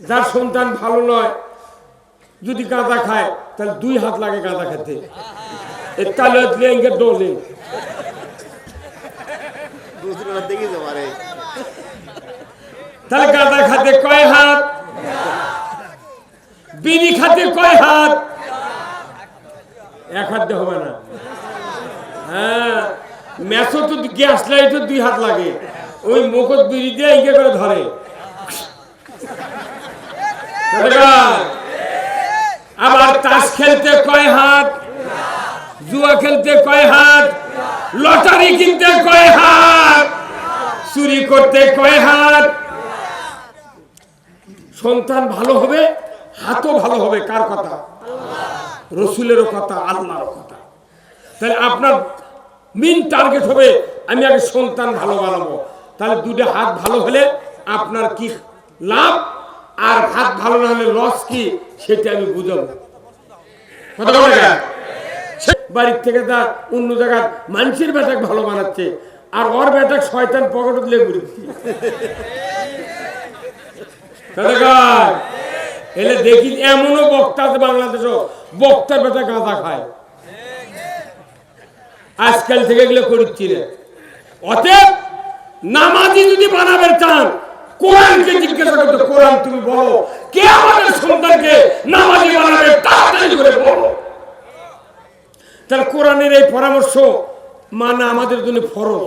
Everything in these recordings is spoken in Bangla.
যার সন্তান ভালো নয় যদি গাঁজা খায় তাহলে 2 হাত লাগে গাঁজা খেতে, তাহলে ডোলে তাহলে গাঁজা খাতে কয় হাত, বিড়ি খাতে কয় হাত, 1 হাত দিয়ে হবে না। হ্যাঁ, ম্যাচও তো গ্যাস লাইটও 2 হাত লাগে, ওই মুখত বিড়ি দিয়ে ইয়ে করে ধরে। আবার তাস খেলতে কয় হাত, জুয়া খেলতে কয় হাত, লটারি কিনতে কয় হাত, চুরি করতে কয় হাত। সন্তান ভালো হবে, হাতও ভালো হবে। কার কথা? রসুলেরও কথা, আল্লাহর কথা। তাহলে আপনার মেইন টার্গেট হবে আমি আগে সন্তান ভালো বানাবো। তাহলে 2টা হাত ভালো হলে আপনার কি লাভ, আর হাত ভালো না হলে লস কি, সেটা আমি বুঝাবো। বাড়ির থেকে তা অন্য জায়গায় মানুষের বেটাকে ভালো বানাচ্ছে, আর ওর বেটাক শয়তান পকেটে দিলে ঘুরেছি। এলে দেখি এমনও বক্তা আছে বাংলাদেশও, বক্তার বেটা গাঁজা খায়। আজকাল থেকে এগুলো করছি রে। অতএব নামাজি যদি বানাবেন চান, কোরআনকে জিজ্ঞাসা করতে, কোরআন তুমি বলো কে আমাদের সন্তানকে নামাজি বানাবে, তাড়াতাড়ি করে বলো। তাহলে কোরআনের এই পরামর্শ মানা আমাদের জন্য ফরজ।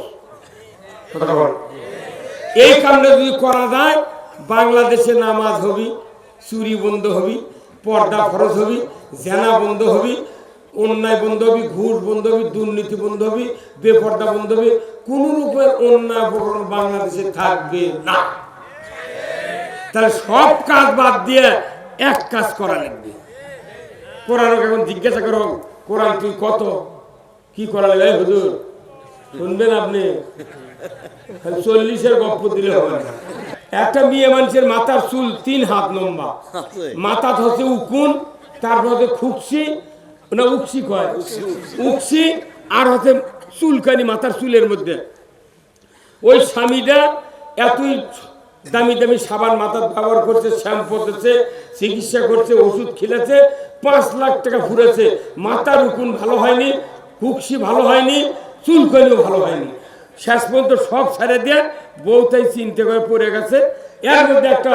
এই কারণে যদি করা যায়, বাংলাদেশে নামাজ হবি, চুরি বন্ধ হবি, পর্দা ফরজ হবি, জেনা বন্ধ হবি, অন্যায় বন্ধ হবি, ঘুষ বন্ধ হবি, দুর্নীতি বন্ধ হবি, বেপর্দা বন্ধ হবি। কোন রূপে অন্যায় বাংলাদেশে থাকবে না। তাহলে সব কাজ বাদ দিয়ে এক কাজ করা লাগবে। কোরআন এখন জিজ্ঞাসা করো, কোরআন তুই কত কি করা লাগে? হুজুর শুনবেন আপনি? 40-এর গপ্প দিলে হবে না। একটা মেয়ে মানুষের মাথার চুল 3 হাত লম্বা, মাথা হচ্ছে উকুন, তারপর হচ্ছে খুকসি না উকসি কয়, উকসি, আর হচ্ছে চুলকানি মাথার চুলের মধ্যে। ওই স্বামীটা এতই দামি দামি সাবান মাথার ব্যবহার করছে, শ্যাম্পু করছে, চিকিৎসা করছে, ওষুধ খেলেছে, 5 লাখ টাকা ফুরেছে, মাথার উকুন ভালো হয়নি, হুকসি ভালো হয়নি, চুলকানিও ভালো হয়নি। শেষ পর্যন্ত সব ছেড়ে দিয়ে বউটাই চিন্তা করে পড়ে গেছে। এর মধ্যে একটা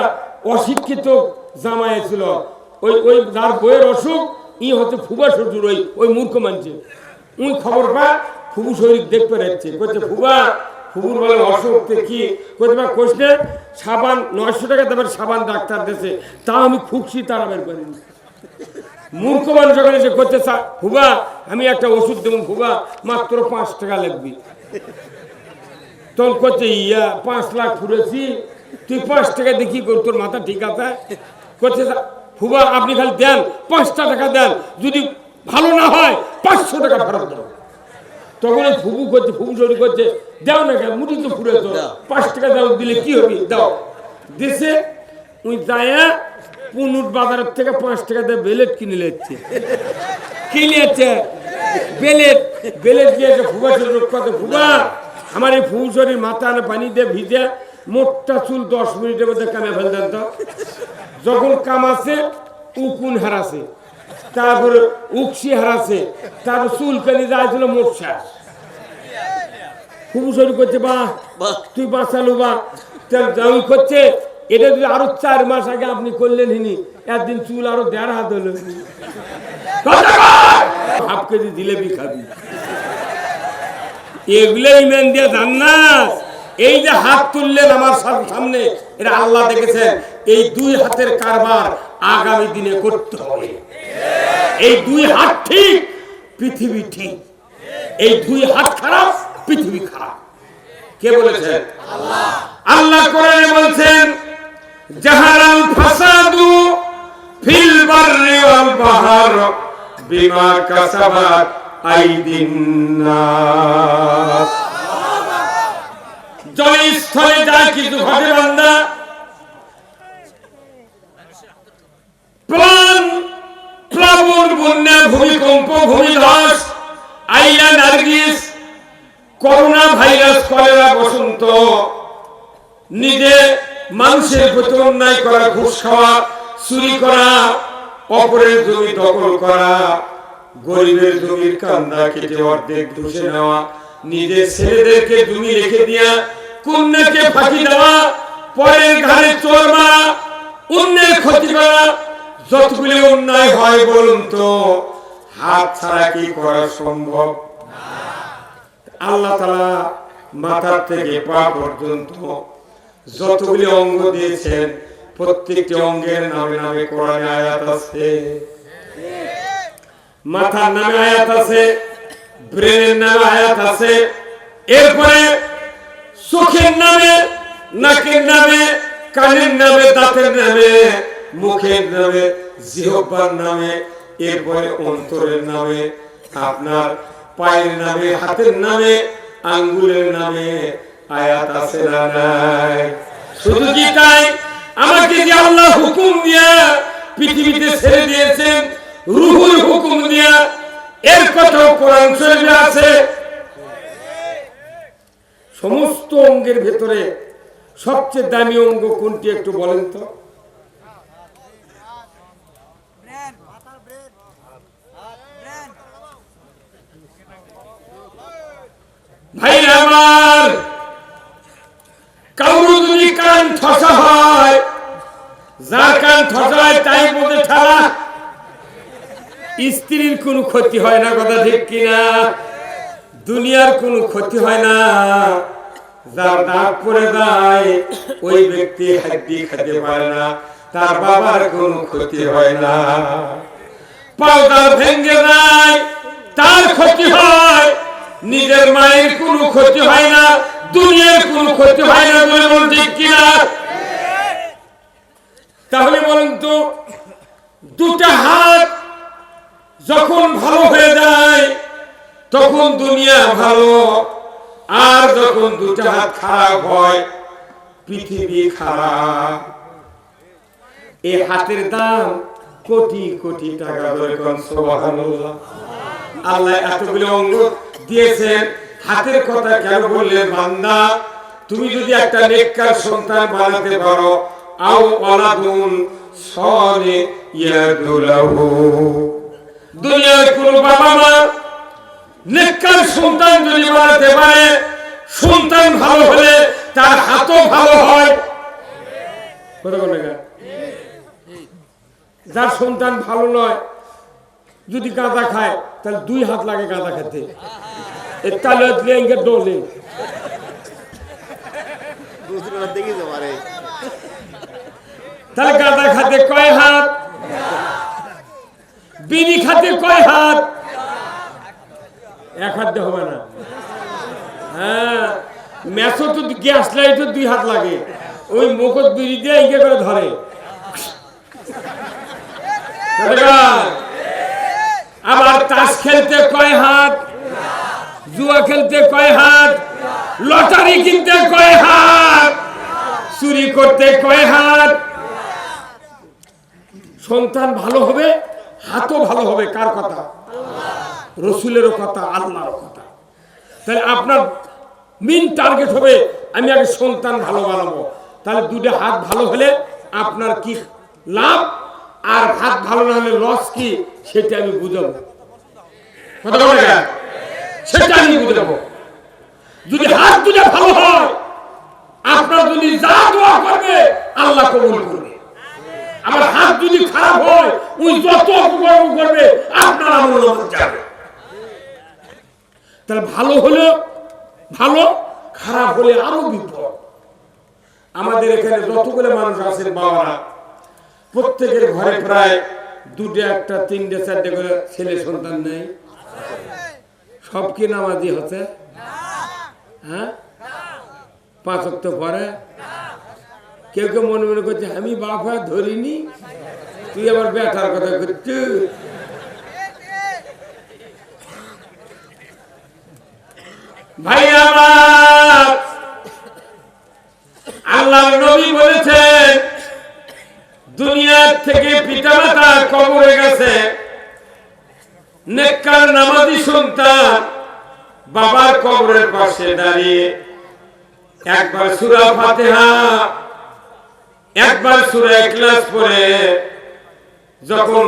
অশিক্ষিত জামাই ছিল, ওই ওই যার বইয়ের অসুখ, ই হচ্ছে ফুবা শ্বশুর, ওই মূর্খ মানছে। ওই খবর পা ফুবু শরীর দেখতে পাচ্ছে, বলছে ফুবা, ফুবুর বলে অসুখ কি করতে পার, কোষে সাবান 900 টাকা দেবার সাবান ডাক্তার দিয়েছে, তা আমি খুকসি তারা বের করিনি। মূর্খ মানুষ যখন এসে করতে, ফুবা আমি একটা ওষুধ দেবো, ফুবা মাত্র 5 টাকা লাগবে। তখন করছে, ইয়া 5 লাখ ফুরেছি, তুই 5 টাকা দিয়ে কি কর, তোর মাথা ঠিক আছে? করছে ফুবা আপনি খালি দেন, 5টা টাকা দেন, যদি ভালো না হয় 500 টাকা ফেরত দেবো। তখন ওই ফুবু করছে, ফুবু শরীর করছে, দাও না কেন, মুঠি তো ফুরে তো, 5 টাকা দাও, দিলে কি হবে, দাও। দেশে ওই দায়া পুনুট বাজারের থেকে 5 টাকা দিয়ে বেলেট কিনে নিচ্ছে, কিনেছে বেলেট, বেলেট দিয়েছে। ফুবা শরীর কথা, ফুবা আমার এই ফুবু শরীর মাথা আনে পানি দিয়ে ভিজে, মোটটা চুল 10 মিনিটের মধ্যে কামে ফেল দেন। তো যখন কামাছে উকুন হারাছে, তারপরে উকসি হারাছে, তারপর চুলকানি যাইছিল, মোট শেষ। ফুবু শরীর করছে, বাহ তুই বাঁচালো, বা করছে এটা যদি আরো 4 মাস আগে আপনি করলেন হিনি, একদিন চুল আরো 1.5 হাত হলো। 1/2 কেজি জিলেবি খাবি। এগুলো ইমান দিয়ে জান্নাত। এই যে হাত তুললেন আমার সামনে, এটা আল্লাহ দেখেছেন। এই 2 হাতের কারবার আগামী দিনে করতে হবে। এই 2 হাত ঠিক, পৃথিবী ঠিক। এই 2 হাত খারাপ, পৃথিবী খারাপ। কে বলেছেন? আল্লাহ। আল্লাহ কোরআনে বলছেন, জাহারাল ফাসাদু ফিল বাররি ওয়াল বাহর বিমা কাসাবাত আইদিন নাস। জলস্থলে যা কিছু ঘটে বান্দা, প্লাবন, বন্যা, ভূমিকম্প, ভূমিধস, আইলা, নার্গিস, করোনা ভাইরাস, কলেরা, বসন্ত, নিজে মানুষের প্রতি অন্যায় করা, ঘুষ খাওয়া, চুরি করা, অপরের জমি দখল করা, গরিবের জমির কান্দা কেটে অর্ধেক ধসে নেওয়া, নিজের ছেলেদেরকে জমি রেখে দিয়া কন্যাকে ফাঁকি দেওয়া, পরের ঘরে চোর মারা, অন্যের ক্ষতি করা, যতগুলি অন্যায় হয় বলুন তো, হাত ছাড়া কি করা সম্ভব? আল্লাহ তাআলা মাথার থেকে পা পর্যন্ত যতগুলি অঙ্গ দিয়েছেন, প্রত্যেকটি অঙ্গের নামে নামে কোরআনে আয়াত আছে। মাথার নামে আয়াত আছে, ব্রেনের নামে আয়াত আছে, এরপরে চোখের নামে, নাকের নামে, কানের নামে, দাঁতের নামে, মুখের নামে, জিহ্বার নামে, এরপরে অন্তরের নামে, আপনার পায়ের নামে, হাতের নামে, আঙ্গুলের নামে আয়াত আছে না নাই? শুধু কি তাই, আমাকে যে আল্লাহ হুকুম দিয়া পৃথিবীতে ছেড়ে দিয়েছেন, রূহুল হুকুম দিয়া, এর কথাও কোরআন শরীফে আছে। সমস্ত অঙ্গের ভেতরে সবচেয়ে দামি অঙ্গ কোনটি একটু বলেন তো? ভাই আমার, কারো যদি কান ঠসা হয়, যার কান ঠসা হয় তাই বলতে ঠালা, স্ত্রীর কোনো ক্ষতি হয় না, কথা ঠিক কিনা? দুনিয়ার কোনো ক্ষতি হয় না। যার দাঁত পড়ে যায় ওই ব্যক্তি হাড্ডি খেতে পারে না, তার বাবার কোনো ক্ষতি হয় না। পাউডার ভেঙে যায় তার ক্ষতি হয়, নিজের মায়ের কোনো ক্ষতি হয় না, দুনিয়ার কোনো ক্ষতি হয় না, বলুন ঠিক কিনা? তাহলে বলুন তো, দুটা হাত যখন ভালো হয়ে যায় তখন দুনিয়া ভালো, আর যখন দুটা হাত খারাপ হয় পৃথিবী খারাপ। এই হাতের দাম কোটি কোটি টাকা। সুবহানাল্লাহ। আল্লাহ এতগুলো অঙ্গ দিয়েছেন, হাতের কথা কেন বললেন? বান্দা, তুমি যদি একটা নেককার সন্তান বানাতে পারো, আও ওয়ালাদুন সালিহু লাহু, দুনিয়ার কোন বাবা মা নেককার সন্তান যদি বানাতে পারে, সন্তান ভালো হলে তার হাতও ভালো হয়। যার সন্তান ভালো নয়, যদি গাঁজা খায় তাহলে 2 হাত লাগে গাঁজা খেতে, ডোলে। তাহলে গাঁজা খাতে কয় হাত, বিড়ি খাতে কয় হাত? 1 হাত দিয়ে হবে না। হ্যাঁ, ম্যাচও তো গ্যাস লাইটও 2 হাত লাগে, ওই মুখত বিড়ি দিয়ে ইয়ে করে ধরে। আবার তাস খেলতে কয় হাত, জুয়া খেলতে কয় হাত, লটারি কিনতে কয় হাত, চুরি করতে কয় হাত? সন্তান ভালো হবে, হাতও ভালো হবে। কার কথা? রসুলেরও কথা, আল্লাহর কথা। তাহলে আপনার মেইন টার্গেট হবে আমি আগে সন্তান ভালো বানাবো। তাহলে 2টা হাত ভালো হলে আপনার কি লাভ, আর হাত ভালো না হলে লস কি, সেটা আমি বুঝাবো। কথা বলে না, সেটা আমি বুঝাবো। যদি হাত 2টা ভালো হয়, আপনার যদি যা দোয়া করবে আল্লাহ কবুল করবে। আমার হাত যদি খারাপ হয়, ওই যত অপকর্ম করবে আপনার আমল যাবে। তাহলে ভালো হলে ভালো, খারাপ হলে আরো বিপদ। আমাদের এখানে যতগুলো মানুষ আছেন বাবারা, প্রত্যেকের ঘরে প্রায় 2টা, 1টা, 3টে, 4টে করে ছেলে সন্তান নেই। সব কি নামাজি হচ্ছে? হ্যাঁ, 5 ওয়াক্ত পরে। কেউ কেউ মনে মনে করছে আমি বাবা ধরিনি, তুই আবার বেটার কথা করছিস। ভাই আমার, আল্লাহর নবী বলেছেন দুনিয়ার থেকে পিতামাতা কবরে গেছে, নেককার নামাজি সন্তান বাবার কবরের পাশে দাঁড়িয়ে একবার সূরা ফাতিহা একবার সূরা ইখলাস পড়ে যখন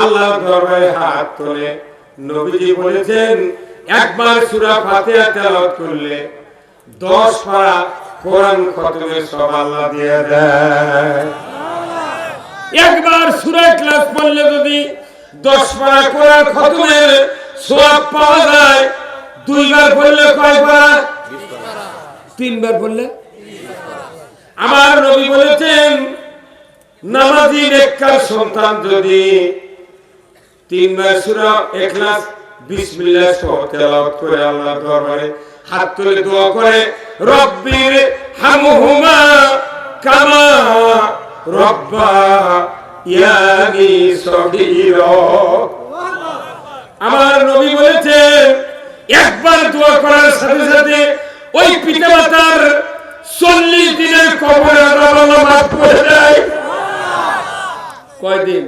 আল্লাহর দরবারে হাত তোলে, নবীজি বলেছেন একবার সূরা ফাতিহা তেলাওয়াত করলে 10 পারা কোরআন খতমের সওয়াব আল্লাহ দিয়ে দেয়। একবার সূরা ইখলাস পড়লে যদি 10 পারা কোরআন খতমের সওয়াব পাওয়া যায়, দুইবার পড়লে কয় পারা? 20 পারা। তিনবার পড়লে? আমার নবী বলেছেন নামাজি নেককার সন্তান যদি তিনবার সূরা ইখলাস বিসমিল্লাহ সহ তেলাওয়াত করে আল্লাহর দরবারে হাত তুলে দোয়া করে, রব্বির হামহুমা কামা রব্বায়ানি সগীরা, আমার নবী বলেছেন একবার দোয়া করার সাথে সাথে ওই পিতামাতার 40 দিনের কবরের আযাব আল্লাহ মাফ করে দেয়। কয়দিন?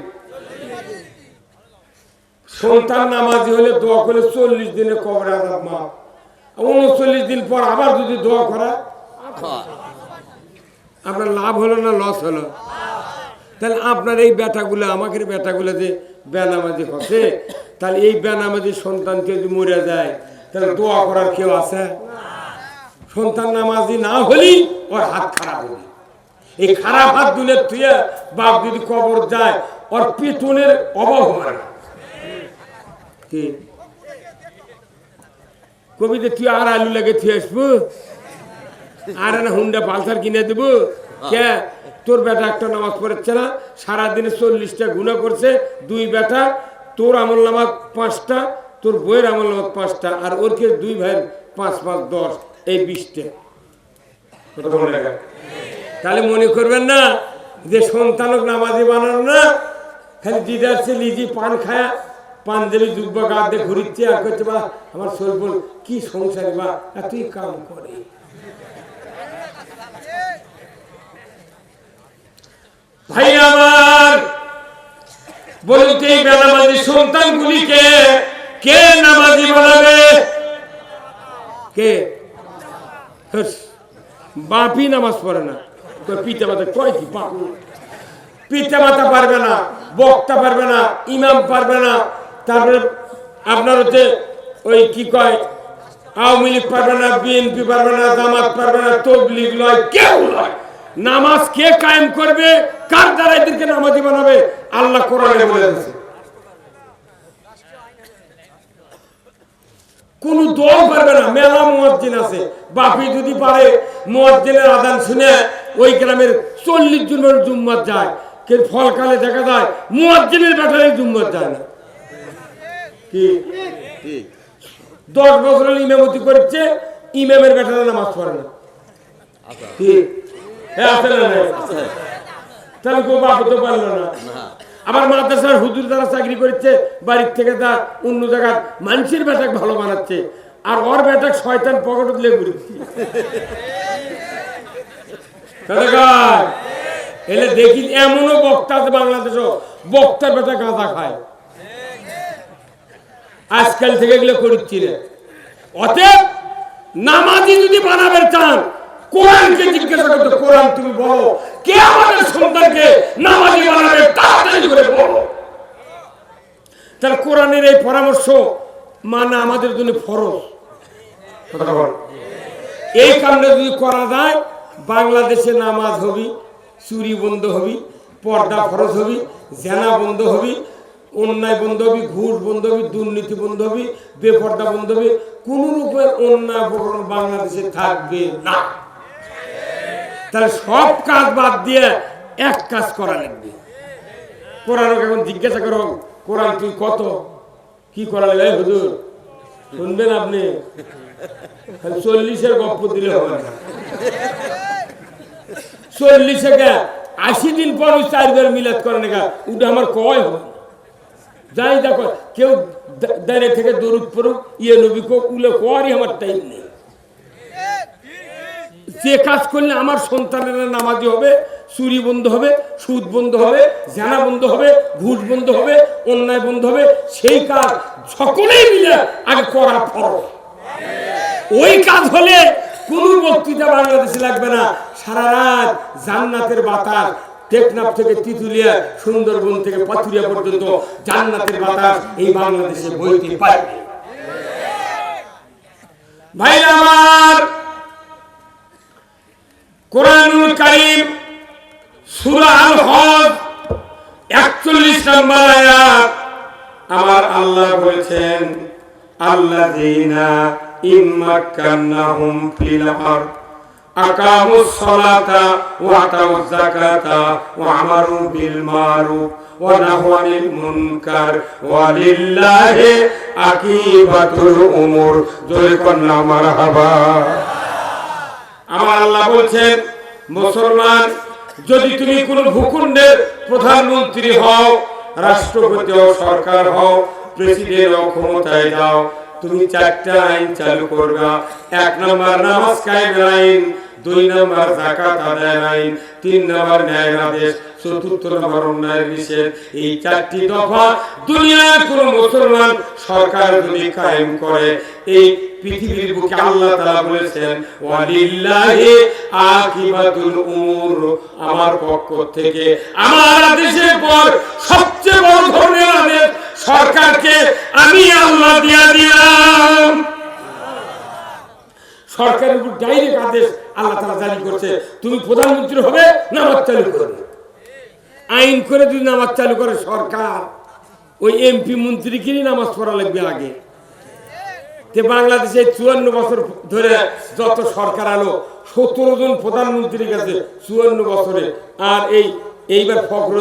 সন্তান নামাজি হলে দোয়া করলে 40 দিনের কবরের আযাব মাফ। 39 দিন পর আবার যদি দোয়া করা, আপনার লাভ হলো না লস হলো? তাহলে আপনার এই বেটাগুলো, আমাকে বেটাগুলো যে বেনামাজি হচ্ছে, তাহলে এই বেনামাজি সন্তানকে যদি মরে যায় তাহলে দোয়া করার কেউ আছে? সন্তান নামাজি না হলেই ওর হাত খারাপ হবে। এই খারাপ হাত দুলে তুই বাপ যদি কবর যায় ওর পেটনের অভাব হবে না। কি কবিতে তুই আর আলু লাগে তুই আসবো, আর না হুন্ডা পালসার কিনে দেবো? কে তোর বেটা একটা নামাজ পড়েছে না, সারাদিনে 40টা গুনাহ করছে, 2 বেটা, তোর আমল নামাজ 5টা, তোর বইয়ের আমল নামাজ 5টা, আর ওর কে 2 ভাইয়ের 5 5 10, এই 20টা। তাহলে মনে করবেন না যে সন্তানক নামাজি বানানো না, খালি দিদারছে লিজি পান খায়া পাঞ্জাবি যুব্বা গাদে ঘুরিচ্ছে আর করছে বা আমার শরীর কি সংসারে বা এতই কাম করে। ভাই আমার বলুন এই বেনামাজি সন্তানগুলিকে কে নামাজি বানাবে? কে? বাপই নামাজ পড়ে না, পিতা মাতা কয় কি বাপ? পিতা মাতা পারবে না, বক্তা পারবে না, ইমাম পারবে না, তারপরে আপনার হচ্ছে ওই কি কয় আওয়ামী লীগ পারবে না, বিএনপি পারবে না, জামাত পারবে না, তবলিগ নয়, কেউ নয়। নামাজ কে কায়েম করবে? কার দ্বারা এদেরকে নামাজি বানাবে? আল্লাহ কোরআনে বলে দিয়েছে। কোন দল পারবে না। মেলা মুয়াজ্জিন আছে, বাপি যদি পারে মুয়াজ্জিনের আযান শুনে ওই গ্রামের 40 জনের জুম্মাত যায়, কিন্তু ফলকালে দেখা যায় মুয়াজ্জিনের বেটারে জুম্মাত যায় না। কি 10 বছর ইমামতি করছে, ইমামের বেটারে নামাজ পড়ে না। কি তাহলে কেউ বাপ তো পারলো না। আবার মাদ্রাসার হুজুর যারা চাকরি করছে, বাড়ির থেকে তা অন্য জায়গায় মানুষের বেটাক ভালো বানাচ্ছে, আর ওর বেটাক শয়তান পকেট দিলে ঘুরছে। এলে দেখি এমনও বক্তা আছে বাংলাদেশও, বক্তার বেটা গাঁজা খায়। আজকাল থেকে এগুলো করছি না। অতএব নামাজি যদি বানাবে চান, কোরআনকে জিজ্ঞাসা করতে, কোরআন তুমি বলো কে আমাদের সন্তানকে নামাজি বানাবে, তাড়াতাড়ি করে বলো। তাহলে কোরআনের এই পরামর্শ মানা আমাদের জন্য ফরজ। এই কামটা যদি করা যায়, বাংলাদেশে নামাজ হবি, চুরি বন্ধ হবি, পর্দা ফরজ হবি, জেনা বন্ধ হবি, অন্যায় বন্ধ হবি, ঘুষ বন্ধ হবি, দুর্নীতি বন্ধ হবি, বেপর্দা বন্ধ হবি, কোন রূপের অন্যায় বাংলাদেশে থাকবে না। তাহলে সব কাজ বাদ দিয়ে এক কাজ করা লাগবে। কোরআন এখন জিজ্ঞাসা করো, কোরআন তুই কত কি করা লাগবে? হুজুর শুনবেন আপনি? 40-এর গপ্প দিলে হবে না। 40 80 দিন পর ওই 4 বার মিলাদ করে না, ওটা আমার কয় হবে। যাই দেখো কেউ দাঁড়িয়ে থেকে দরুদ পড়ুক, ইয়ে নবী উলে কয়ারই আমার টাইম নেই। যে কাজ করলে আমার সন্তানেরা নামাজি হবে, চুরি বন্ধ হবে, সুদ বন্ধ হবে, জানা বন্ধ হবে, ঘুষ বন্ধ হবে, অন্যায় বন্ধ হবে, সেই কাজ সকলেই মিলে আগে করা ফরজ। ওই কাজ হলে কোন বক্তৃতা বাংলাদেশে লাগবে না, সারা রাত জান্নাতের বাতাস, টেকনাফ থেকে তিতুলিয়া, সুন্দরবন থেকে পাথুরিয়া পর্যন্ত জান্নাতের বাতাস এই বাংলাদেশে বইতে পারে। ভাইরা আমার, কোরআনুল কারীম সূরা আল হজ 41 নম্বর আয়াত আমার আল্লাহ বলেছেন, আল্লাযীনা ইম্মাক্কান্নাহুম ফিল আরদ আকামুস সালাতা ওয়া আতাউয যাকাতা ওয়া আমারু বিল মারুফ ওয়া নাহাউ আনিল মুনকার ওয়া লিল্লাহি আকিবাতুল উমুর। জোরে কন্যা মারহাবা। আমার আল্লাহ বলছেন, মুসলমান, যদি তুমি কোন ভূখণ্ডের প্রধানমন্ত্রী হও, রাষ্ট্রপতি হও, সরকার হও, প্রেসিডেন্ট হও, ক্ষমতায় যাও, তুমি 4টা আইন চালু করবা। 1 নম্বর নামাজ কায়েমের আইন, 2 নম্বর যাকাত আদায়ের আইন, 3 নম্বর ন্যায়ের আদেশ, 4th নম্বর অন্যায়ের নিষেধ। এই 4টি দফা দুনিয়ার কোন মুসলমান সরকার যদি কায়েম করে, এই পৃথিবীর বুকে আল্লাহ তাআলা বলেছেন, ওয়ালিল্লাহি আকিবাতুল উমুর, আমার পক্ষ থেকে আমার আদেশের পর সবচেয়ে বড় ধরনের আদেশ সরকারকে আমি আল্লাহ দিয়া দিলাম। সরকারের উপর ডাইরেক্ট আদেশ আল্লাহ তাআলা জারি করছে, তুমি প্রধানমন্ত্রী হবে, নামাজ চালু করবে। আইন করে যদি নামাজ চালু করে সরকার, ওই এমপি মন্ত্রীকে নামাজ পড়া লাগবে আগে। বাংলাদেশে 54 বছর ধরে যত সরকার আলো, 17 জন প্রধানমন্ত্রী গেছে 54 বছরে। আর এইবার ফখর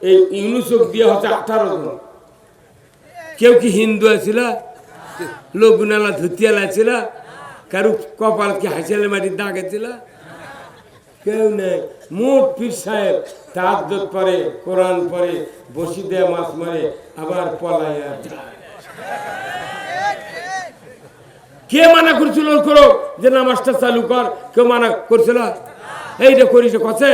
এই ইউনুসক দিয়ে হচ্ছে 18 জন। কেউ কি হিন্দু আছিল, লগুনালা ধুতিয়ালা ছিল, কারু কপাল কি হাসিয়ালের মাটির দাগ ছিল? কেউ নেই। মোট পীর সাহেব তাহাজ্জুদ পড়ে, কোরআন পড়ে, বসি দেয়া মাছ মারে, আবার পলায়া যায়। কে মানা করছিল করো যে নামাজটা চালু কর? কেউ মানা করছিল? এইটা করিস কথা,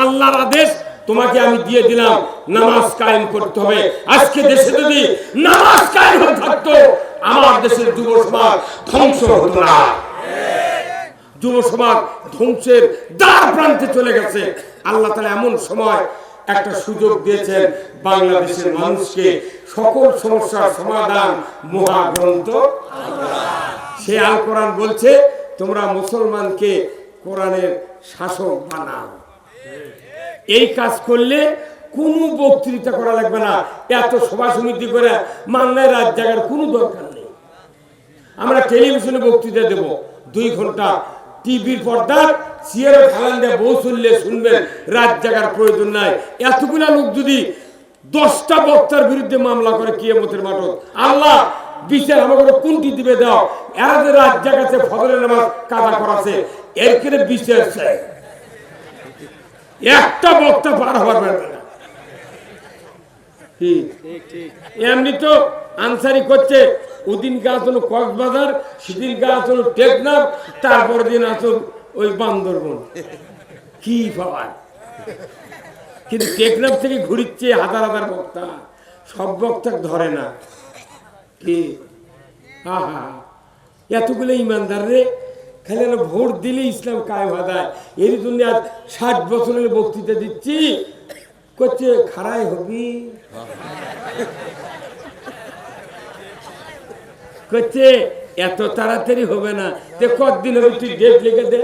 আল্লাহর আদেশ তোমাকে আমি দিয়ে দিলাম, নামাজ কায়েম করতে হবে। আজকে দেশে যদি নামাজ কায়েম থাকতো, আমার দেশের যুব সমাজ ধ্বংস হতো না। যুব সমাজ ধ্বংসের দ্বার প্রান্তে চলে গেছে। আল্লাহ তাআলা এমন সময় একটা সুযোগ দিয়েছেন বাংলাদেশের মানুষকে, সকল সমস্যার সমাধান মহাগ্রন্থ সে আল কোরআন বলছে, তোমরা মুসলমানকে কোরআনের শাসক বানাও। এই কাজ করলে কোনো বক্তৃতা করা লাগবে না, এত সভা সমিতি করে মামলায় রাত জাগার কোনো দরকার নেই। আমরা টেলিভিশনে বক্তৃতা দেব 2 ঘন্টা, টিভির পর্দার চেয়ারে ঢালান দিয়ে বউ চললে শুনবেন, রাত জাগার প্রয়োজন নাই। এতগুলা লোক যদি 10টা বক্তার বিরুদ্ধে মামলা করে কিয়ামতের মাঠে, আল্লাহ বিচার আমাকে কোনটি দিবে দাও? এরা যে রাত জাগাছে, ফজরের নামাজ কাজা করাছে, এর করে বিচার চাই। একটা বক্তা পার হওয়ার ব্যাপার না। এমনি তো আনসারি করছে, ওদিন কে আসলো কক্সবাজার, সেদিন কে আসলো টেকনাফ, তারপর দিন আসল ওই বান্দরবন। কি পাওয়ার! কিন্তু টেকনাফ থেকে ঘুরিচ্ছে হাজার হাজার বক্তা, সব বক্তা ধরে না। কি আহা, এতগুলো ইমানদার রে, খালি ভোট দিলে ইসলাম কায়েম হয় যায়। এর জন্য আজ 60 বছরের বক্তৃতা দিচ্ছি, করছে খাড়াই হবি, করছে এত তাড়াতাড়ি হবে না, তে কতদিন হবে তুই ডেট লিখে দে।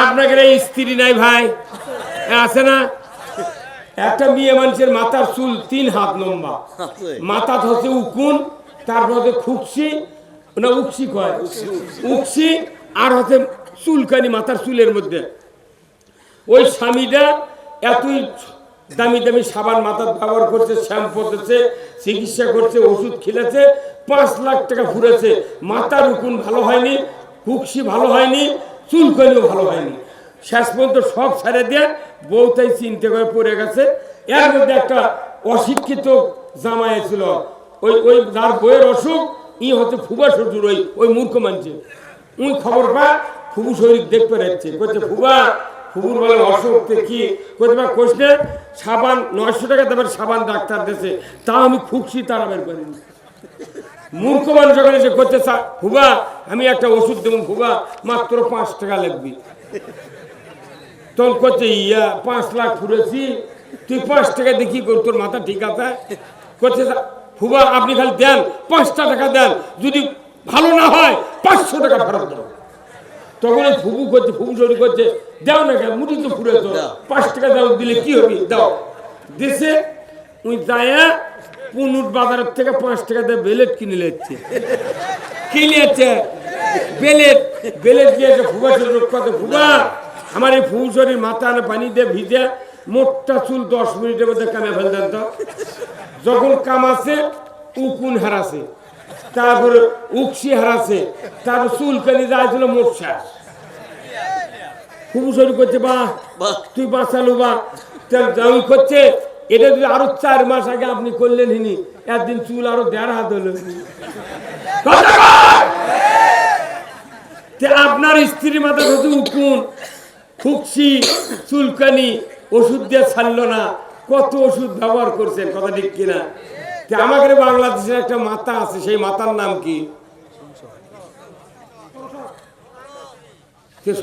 আপনাকে স্ত্রী নাই ভাই আছে না? একটা মেয়ে মানুষের মাথার চুল 3 হাত লম্বা, মাথা হচ্ছে উকুন, তারপর হচ্ছে খুকসি, না উকসি কয়, উকসি, আর হচ্ছে চুলকানি মাথার চুলের মধ্যে। ওই স্বামীটা এতই দামি দামি সাবান মাথার ব্যবহার করছে, শ্যাম্পু করছে, চিকিৎসা করছে, ওষুধ খেলেছে, 5 লাখ টাকা ফুরেছে, মাথার উকুন ভালো হয়নি, খুকসি ভালো হয়নি, চুলকানিও ভালো হয়নি। শেষ পর্যন্ত সব ছেড়ে দিয়ে বউ তাই চিনতে করে পড়ে গেছে। এর মধ্যে একটা অশিক্ষিত জামাই ছিল, ওই যার বইয়ের অসুখ, ই হচ্ছে ফুবা শ্বশুর, ওই মূর্খ মানছে। উনি খবর পায়, ফুবু শরীর দেখতে পাচ্ছে, বলছে ফুবা, ফুবুর বলে অসুখ কি করতে পার কোষ না, সাবান 900 টাকা দেবেন, সাবান ডাক্তার দেশে, তা আমি খুকসি তারা বের করিনি। মূর্খ মানুষ যখন এসে করতে ফুবা আমি একটা ওষুধ দেবো ফুবা মাত্র 5 টাকা লাগবে, তখন করছে ইয়া 5 লাখ ফুরেছি তুই 5 টাকা দেখি কর, তোর মাথা ঠিক আছে? করছে ফুবা আপনি খালি দেন 5টা টাকা দেন, যদি ভালো না হয় 500 টাকা ফেরত দেবো। তখন ফুবু করছে, ফুবু শরীর করছে দাও না কেন, মুঠি তো ফুরে তো 5 টাকা দাও, দিলে কি হবে দাও। দেশে ওই দায়া পুনুট বাজারের থেকে 5 টাকা দিয়ে বেলেট কিনে নিচ্ছে, বেলেট বেলেট দিয়েছে। ফুবা শরীর কথা ফুবা আমার এই ফুবু শরীর মাথা পানি দিয়ে ভিজে মোটটা চুল 10 মিনিটের মধ্যে কামে ফেলতেন। তো যখন কামাছে উকুন হারাছে, তারপরে উকসি হারাছে, তারপর চুলকানি যাইছিল মোট শেষ। ফুবু শরীর করছে বাহ তুই বাঁচালো বা দামি করছে, এটা যদি আরো 4 মাস আগে আপনি করলেন হিনি একদিন চুল আরো 1.5 হাত হলো। আপনার স্ত্রীর মাথা হচ্ছে উকুন খুকসি চুলকানি, ওষুধ দিয়ে ছাড়লো না, কত ওষুধ ব্যবহার করছেন, কথা ঠিক কিনা? আমাদের বাংলাদেশের একটা মাতা আছে, সেই মাতার নাম কি?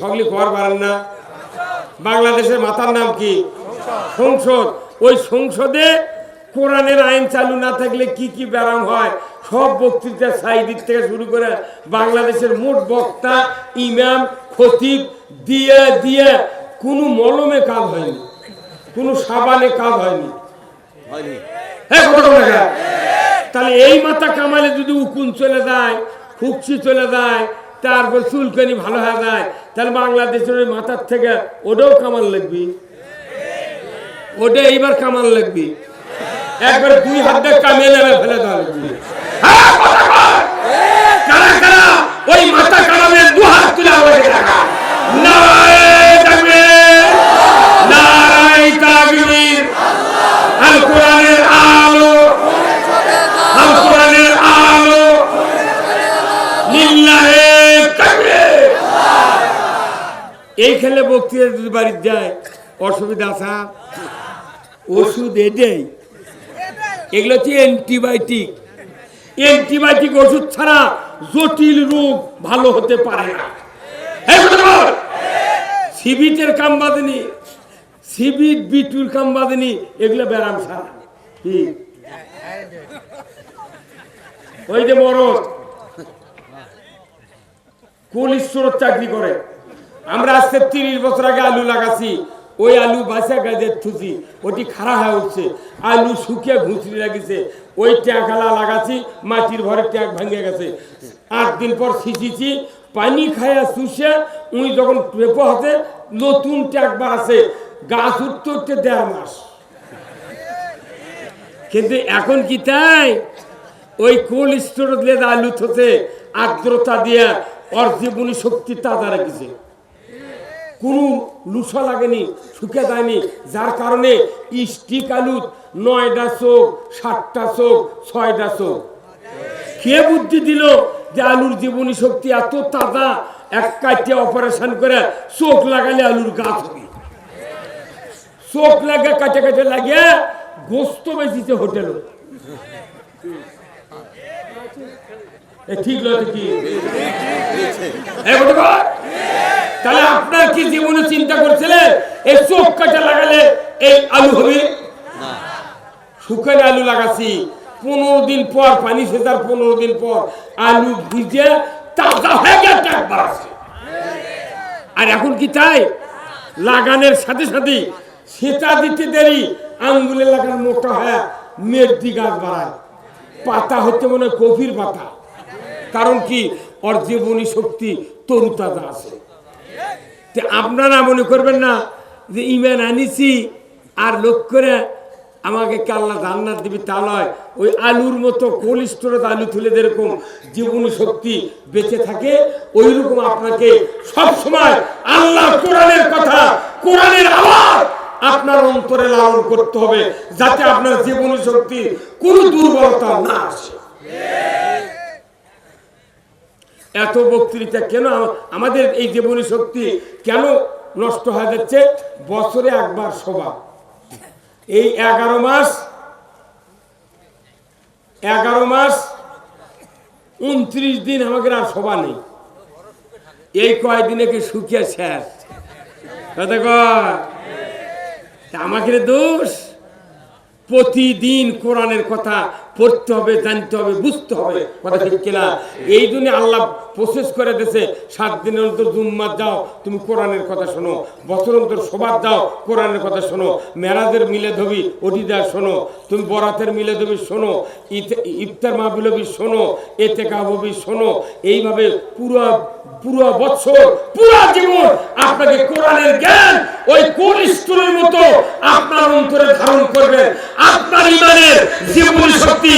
সকলে খবর পারেন না? বাংলাদেশের মাতার নাম কি? সংসদ। ওই সংসদে কোরআনের আইন চালু না থাকলে কি কি ব্যারাম হয় সব বক্তৃতা সাইদিক থেকে শুরু করে বাংলাদেশের মোট বক্তা ইমাম খতিব দিয়ে দিয়ে কোনো মলমে কাজ হয়নি, কোনো সাবানে কাজ হয়নি। তাহলে এই মাথা কামালে যদি উকুন চলে যায়, খুকসি চলে যায়, তারপর চুলকানি ভালো হয়ে যায়, তাহলে বাংলাদেশের ওই মাথার থেকে ওটাও কামাল লাগবি, ওটা এইবার কামাল লাগবি, একবার 2 হাত দিয়ে কামিয়ে নেবে ফেলে দেওয়া লাগবে। কারা কারা ওই মাথা কামাবে 2 হাত তুলে আমাকে দেখা। নারায়ে তাকবীর, নারায়ে তাকবীর, আল কোরআনের আলো, আল কোরআনের আলো, লিল্লাহে তাকবীর। এই খেলে বক্তৃতা যদি বাড়িতে যায় অসুবিধা আছে? ওষুধ এটাই, এগুলো হচ্ছে অ্যান্টিবায়োটিক। অ্যান্টিবায়োটিক ওষুধ ছাড়া জটিল রোগ ভালো হতে পারে না। সিবিটের কাম বাঁধেনি, সিবিট বিটুর কাম বাঁধেনি, এগুলো ব্যারাম ছাড়া। কি ওই যে মরদ কোল্ড স্টোরের চাকরি করে, আমরা আজকে 30 বছর আগে আলু লাগাছি, ওই আলু বাসা গাছের থুচি ওটি খারাপ হয়ে উঠছে, আলু শুকিয়ে ঘুষড়ি লাগিছে, ওই ট্যাঁকালা লাগাচ্ছি মাটির ভরে ট্যাঁক ভেঙে গেছে। 8 দিন পর ছিঁচিছি, পানি খায়া শুষে উই যখন পেপো হাতে নতুন ট্যাঁক বাড়াছে, গাছ উঠতে উঠতে 1.5 মাস। কিন্তু এখন কি তাই? ওই কোল্ড স্টোর দিয়ে আলু থতে আর্দ্রতা দিয়ে ওর জীবনী শক্তি তাজা রেখেছে, কোনো লুসা লাগেনি, শুকে যায়নি, যার কারণে স্টিক আলু 9টা চোখ, 7টা চোখ, 6টা চোখ। কে বুদ্ধি দিল যে আলুর জীবনী শক্তি এত তাজা, এক কাটে অপারেশন করে চোখ লাগালে আলুর গাছ হবে? চোখ লাগে কাটে কাটে লাগিয়ে গোস্ত বেশিছে হোটেল। ঠিক নয় কি? তাহলে আপনার কি জীবনে চিন্তা করছিলেন এই চোখ কাটা লাগালে এই আলু হবে? শুকানো আলু লাগাচ্ছি, 15 দিন পর পানি সেচার 15 দিন পর আলু ভিজে তাজা হয়ে গেছে। আর এখন কি তাই? লাগানোর সাথে সাথে সেচা দিতে দেরি, আঙ্গুলে লাগানো মোটা হয়, মেরদি গাছ বাড়ায়, পাতা হচ্ছে মনে হয় কফির পাতা। কারণ কি? ওর জীবনী শক্তি তরুতাজা আছে। আপনারা মনে করবেন না যে ইমান আনিছি আর লোক করে আমাকে আল্লাহ জান্নাত দিবি, তা নয়। ওই আলুর মতো কোল্ড স্টোরেজ আলু তুলে যেরকম জীবনী শক্তি বেঁচে থাকে, ওই রকম আপনাকে সব সময় আল্লাহ কোরআনের কথা, কোরআনের আওয়াজ আপনার অন্তরে লালন করতে হবে, যাতে আপনার জীবনী শক্তি কোনো দুর্বলতা না আসে। এত বক্তৃতা কেন? আমাদের এই জীবনী শক্তি কেন নষ্ট হয়ে যাচ্ছে? বছরে একবার সভা, এই 11 মাস 29 দিন আমাকে আর সভা নেই, এই কয়দিনে কি সুখে শেষ কথা কয় আমাকে দোষ। প্রতিদিন কোরআনের কথা পড়তে হবে, জানতে হবে, বুঝতে হবে, কথা ঠিক কিনা? এই জন্য আল্লাহ প্রসেস করে দিয়েছে 7 দিনের অন্তর জুম্মাত যাও তুমি কোরআনের কথা শোনো, বছর অন্তর সবার যাও কোরআনের কথা শোনো, মেরাজের মিলাদ হবি ওটিদা শোনো, তুমি বরাতের মিলাদ হবি শোনো, ইফতার মাহফিল হবি শোনো, ইতিকাফ হবি শোনো। এইভাবে পুরো বছর পুরো জীবন আপনাকে কোরআনের জ্ঞান ওই কোরিস্টরের মতো আপনার অন্তরে ধারণ করবে। আপনার ইমানের জীবনী শক্তি